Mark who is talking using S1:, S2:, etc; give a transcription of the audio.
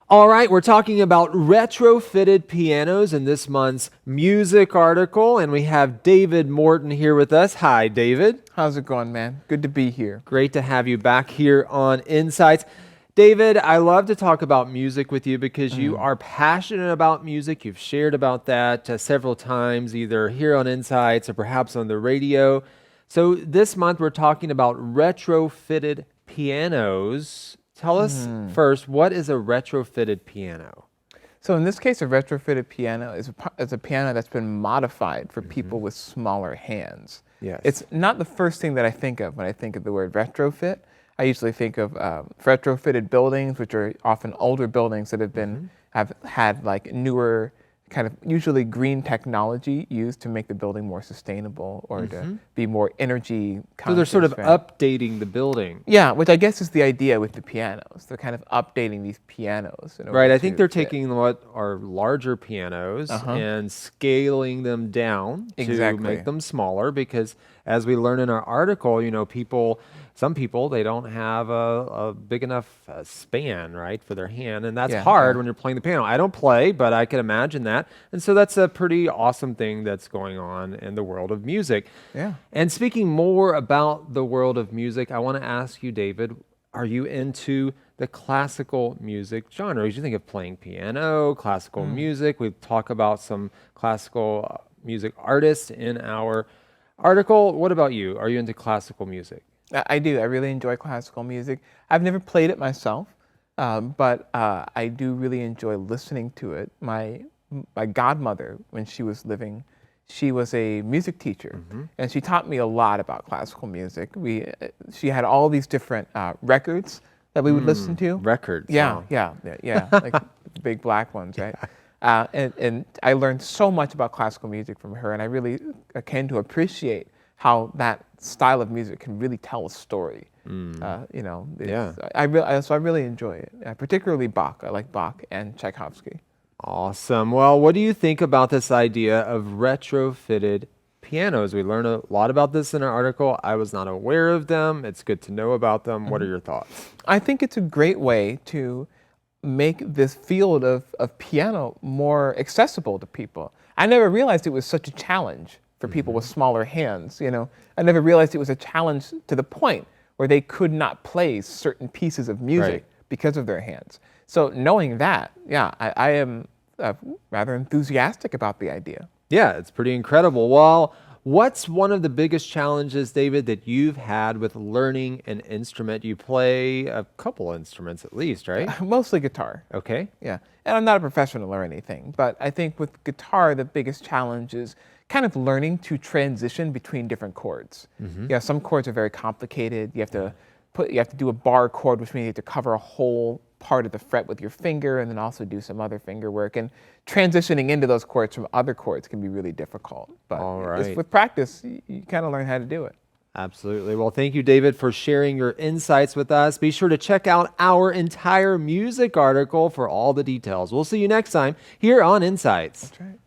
S1: All right, we're talking about retrofitted pianos in this month's music article, and we have David Morton here with us. Hi, David.
S2: How's it going, man? Good to be here.
S1: Great to have you back here on Insights. David, I love to talk about music with you because you are passionate about music. You've shared about that several times, either here on Insights or perhaps on the radio. So this month we're talking about retrofitted pianos. Tell us first, what is a retrofitted piano?
S2: So in this case, a retrofitted piano is a piano that's been modified for people with smaller hands.
S1: Yes.
S2: It's not the first thing that I think of when I think of the word retrofit. I usually think of retrofitted buildings, which are often older buildings that have had like newer kind of usually green technology used to make the building more sustainable or to be more energy conscious.
S1: So they're sort of updating the building.
S2: Yeah, which I guess is the idea with the pianos. They're kind of updating these pianos.
S1: Right, I think they're taking what are larger pianos and scaling them down to make them smaller because as we learn in our article, you know, some people, they don't have a big enough span, right, for their hand, and that's hard when you're playing the piano. I don't play, but I can imagine that, and so that's a pretty awesome thing that's going on in the world of music.
S2: Yeah.
S1: And speaking more about the world of music, I want to ask you, David, are you into the classical music genre? As you think of playing piano, classical music, we talk about some classical music artists in our article. What about you? Are you into classical music?
S2: I do. I really enjoy classical music. I've never played it myself, but I do really enjoy listening to it. My godmother, when she was living, she was a music teacher, and she taught me a lot about classical music. She had all these different records that we would listen to.
S1: Records.
S2: Yeah,
S1: wow.
S2: yeah, like the big black ones, right? And I learned so much about classical music from her, and I really came to appreciate how that style of music can really tell a story. You know, so I really enjoy it, particularly Bach. I like Bach and Tchaikovsky.
S1: Awesome. Well, what do you think about this idea of retrofitted pianos? We learned a lot about this in our article. I was not aware of them. It's good to know about them. What are your thoughts?
S2: I think it's a great way to make this field of piano more accessible to people. I never realized it was such a challenge for people with smaller hands. You know, I never realized it was a challenge to the point where they could not play certain pieces of music because of their hands. So knowing that, I am rather enthusiastic about the idea.
S1: Yeah, it's pretty incredible. Well, what's one of the biggest challenges, David, that you've had with learning an instrument? You play a couple instruments at least, right?
S2: Mostly guitar.
S1: Okay.
S2: Yeah, and I'm not a professional or anything, but I think with guitar, the biggest challenge is kind of learning to transition between different chords. Yeah, some chords are very complicated. You have to do a bar chord, which means you have to cover a whole part of the fret with your finger and then also do some other finger work. And transitioning into those chords from other chords can be really difficult. But with practice, you kind of learn how to do it.
S1: Absolutely. Well, thank you, David, for sharing your insights with us. Be sure to check out our entire music article for all the details. We'll see you next time here on Insights.
S2: That's right.